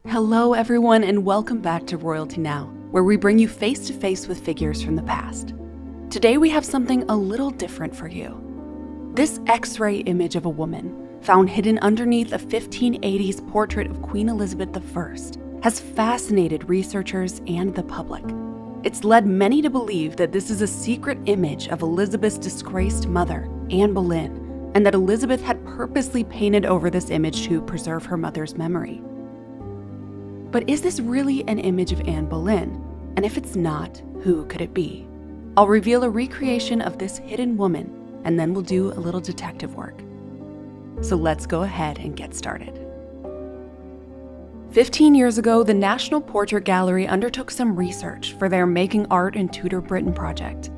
Hello everyone and welcome back to Royalty Now, where we bring you face to face with figures from the past. Today we have something a little different for you. This X-ray image of a woman, found hidden underneath a 1580s portrait of Queen Elizabeth I, has fascinated researchers and the public. It's led many to believe that this is a secret image of Elizabeth's disgraced mother, Anne Boleyn, and that Elizabeth had purposely painted over this image to preserve her mother's memory. But is this really an image of Anne Boleyn? And if it's not, who could it be? I'll reveal a recreation of this hidden woman, and then we'll do a little detective work. So let's go ahead and get started. 15 years ago, the National Portrait Gallery undertook some research for their Making Art in Tudor Britain project.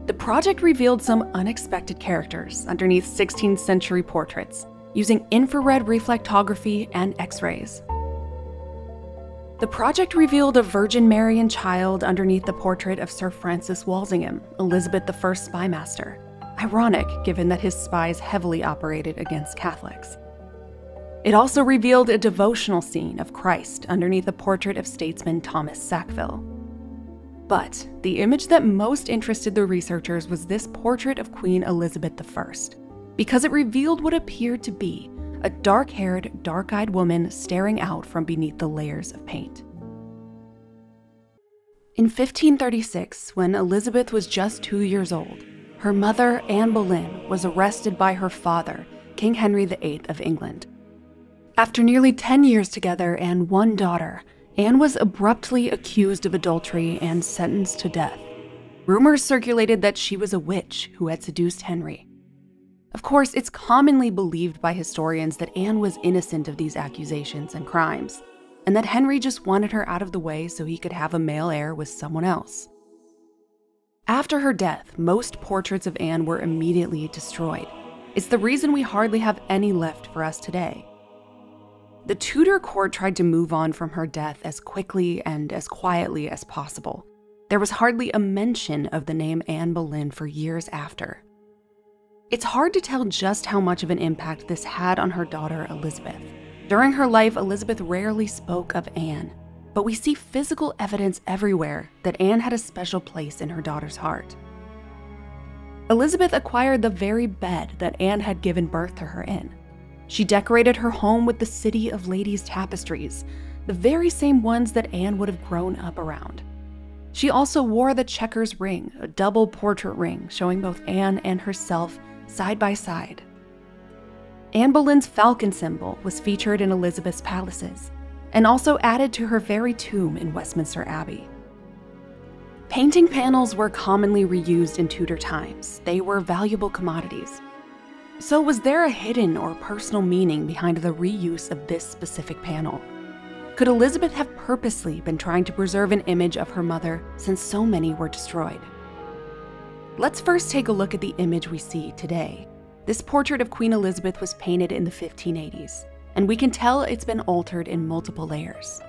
The project revealed some unexpected characters underneath 16th century portraits using infrared reflectography and X-rays. The project revealed a Virgin Mary and child underneath the portrait of Sir Francis Walsingham, Elizabeth I's spymaster. Ironic, given that his spies heavily operated against Catholics. It also revealed a devotional scene of Christ underneath the portrait of statesman Thomas Sackville. But the image that most interested the researchers was this portrait of Queen Elizabeth I, because it revealed what appeared to be a dark-haired, dark-eyed woman staring out from beneath the layers of paint. In 1536, when Elizabeth was just 2 years old, her mother, Anne Boleyn, was arrested by her father, King Henry VIII of England. After nearly 10 years together and one daughter, Anne was abruptly accused of adultery and sentenced to death. Rumors circulated that she was a witch who had seduced Henry. Of course, it's commonly believed by historians that Anne was innocent of these accusations and crimes, and that Henry just wanted her out of the way so he could have a male heir with someone else. After her death, most portraits of Anne were immediately destroyed. It's the reason we hardly have any left for us today. The Tudor court tried to move on from her death as quickly and as quietly as possible. There was hardly a mention of the name Anne Boleyn for years after. It's hard to tell just how much of an impact this had on her daughter Elizabeth. During her life, Elizabeth rarely spoke of Anne, but we see physical evidence everywhere that Anne had a special place in her daughter's heart. Elizabeth acquired the very bed that Anne had given birth to her in. She decorated her home with the City of Ladies tapestries, the very same ones that Anne would have grown up around. She also wore the checkers ring, a double portrait ring showing both Anne and herself side by side. Anne Boleyn's falcon symbol was featured in Elizabeth's palaces, and also added to her very tomb in Westminster Abbey. Painting panels were commonly reused in Tudor times. They were valuable commodities. So was there a hidden or personal meaning behind the reuse of this specific panel? Could Elizabeth have purposely been trying to preserve an image of her mother since so many were destroyed? Let's first take a look at the image we see today. This portrait of Queen Elizabeth was painted in the 1580s, and we can tell it's been altered in multiple layers.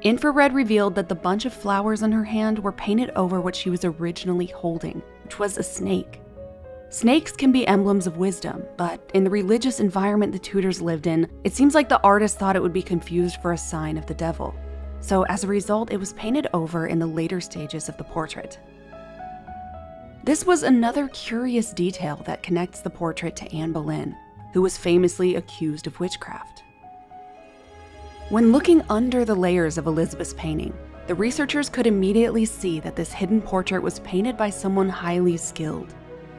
Infrared revealed that the bunch of flowers on her hand were painted over what she was originally holding, which was a snake. Snakes can be emblems of wisdom, but in the religious environment the Tudors lived in, it seems like the artist thought it would be confused for a sign of the devil. So as a result, it was painted over in the later stages of the portrait. This was another curious detail that connects the portrait to Anne Boleyn, who was famously accused of witchcraft. When looking under the layers of Elizabeth's painting, the researchers could immediately see that this hidden portrait was painted by someone highly skilled.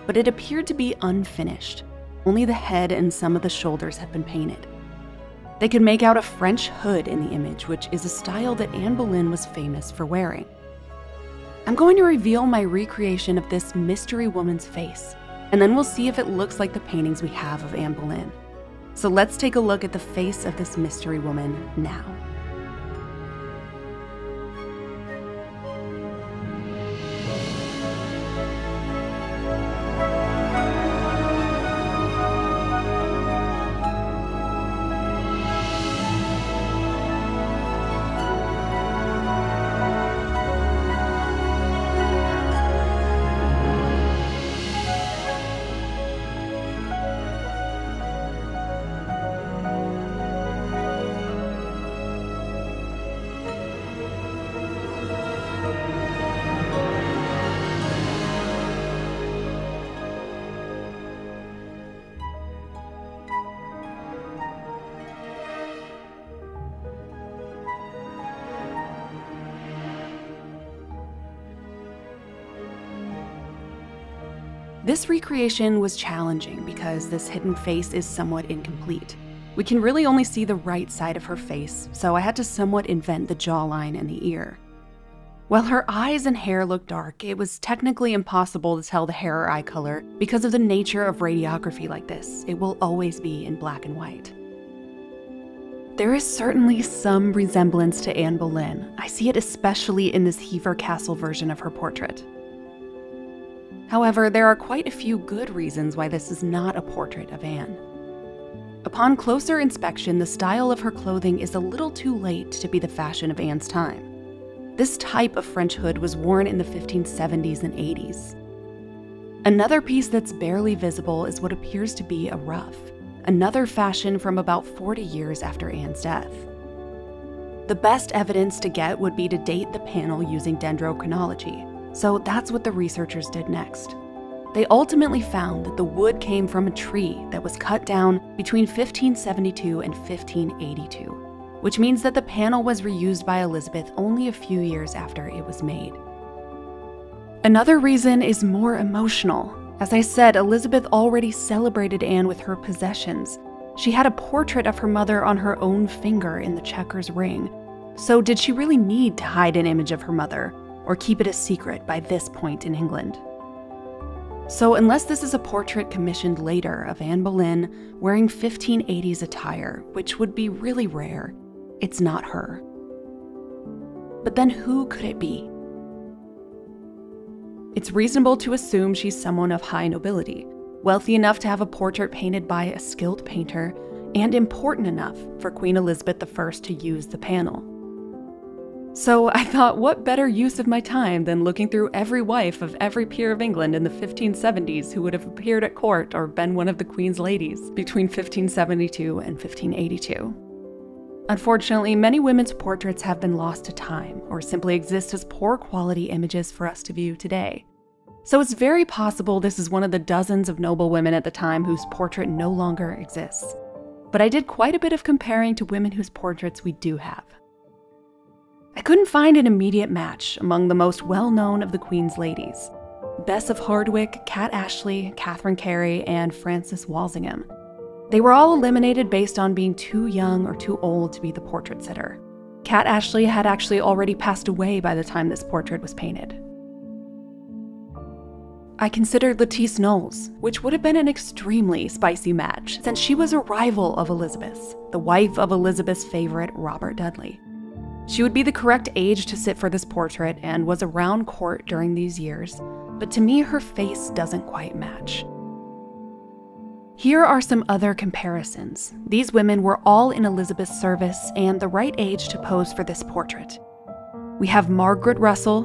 But it appeared to be unfinished. Only the head and some of the shoulders had been painted. They could make out a French hood in the image, which is a style that Anne Boleyn was famous for wearing. I'm going to reveal my recreation of this mystery woman's face, and then we'll see if it looks like the paintings we have of Anne Boleyn. So let's take a look at the face of this mystery woman now. This recreation was challenging because this hidden face is somewhat incomplete. We can really only see the right side of her face, so I had to somewhat invent the jawline and the ear. While her eyes and hair looked dark, it was technically impossible to tell the hair or eye color because of the nature of radiography like this. It will always be in black and white. There is certainly some resemblance to Anne Boleyn. I see it especially in this Hever Castle version of her portrait. However, there are quite a few good reasons why this is not a portrait of Anne. Upon closer inspection, the style of her clothing is a little too late to be the fashion of Anne's time. This type of French hood was worn in the 1570s and 80s. Another piece that's barely visible is what appears to be a ruff, another fashion from about 40 years after Anne's death. The best evidence to get would be to date the panel using dendrochronology, so that's what the researchers did next. They ultimately found that the wood came from a tree that was cut down between 1572 and 1582, which means that the panel was reused by Elizabeth only a few years after it was made. Another reason is more emotional. As I said, Elizabeth already celebrated Anne with her possessions. She had a portrait of her mother on her own finger in the checkers ring. So did she really need to hide an image of her mother, or keep it a secret by this point in England? So unless this is a portrait commissioned later of Anne Boleyn wearing 1580s attire, which would be really rare, it's not her. But then who could it be? It's reasonable to assume she's someone of high nobility, wealthy enough to have a portrait painted by a skilled painter, and important enough for Queen Elizabeth I to use the panel. So I thought, what better use of my time than looking through every wife of every peer of England in the 1570s who would have appeared at court or been one of the Queen's ladies between 1572 and 1582. Unfortunately, many women's portraits have been lost to time or simply exist as poor quality images for us to view today. So it's very possible this is one of the dozens of noble women at the time whose portrait no longer exists. But I did quite a bit of comparing to women whose portraits we do have. I couldn't find an immediate match among the most well-known of the Queen's ladies: Bess of Hardwicke, Kat Ashley, Catherine Carey, and Frances Walsingham. They were all eliminated based on being too young or too old to be the portrait sitter. Kat Ashley had actually already passed away by the time this portrait was painted. I considered Lettice Knowles, which would have been an extremely spicy match since she was a rival of Elizabeth's, the wife of Elizabeth's favorite, Robert Dudley. She would be the correct age to sit for this portrait and was around court during these years, but to me her face doesn't quite match. Here are some other comparisons. These women were all in Elizabeth's service and the right age to pose for this portrait. We have Margaret Russell,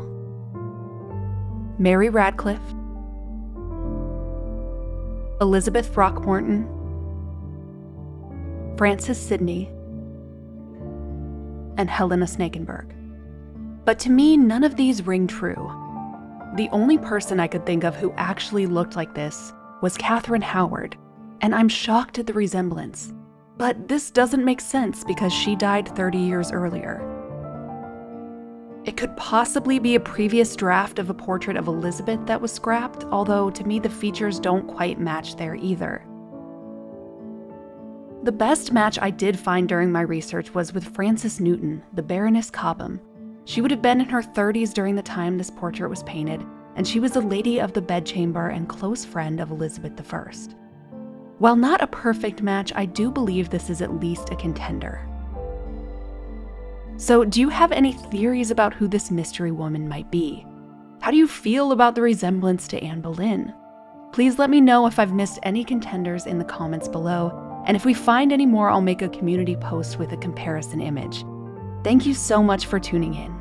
Mary Radcliffe, Elizabeth Throckmorton, Frances Sidney, and Helena Snakenberg. But to me, none of these ring true. The only person I could think of who actually looked like this was Catherine Howard, and I'm shocked at the resemblance. But this doesn't make sense because she died 30 years earlier. It could possibly be a previous draft of a portrait of Elizabeth that was scrapped, although to me the features don't quite match there either. The best match I did find during my research was with Frances Newton, the Baroness Cobham. She would have been in her 30s during the time this portrait was painted, and she was a lady of the bedchamber and close friend of Elizabeth I. While not a perfect match, I do believe this is at least a contender. So, do you have any theories about who this mystery woman might be? How do you feel about the resemblance to Anne Boleyn? Please let me know if I've missed any contenders in the comments below, and if we find any more, I'll make a community post with a comparison image. Thank you so much for tuning in.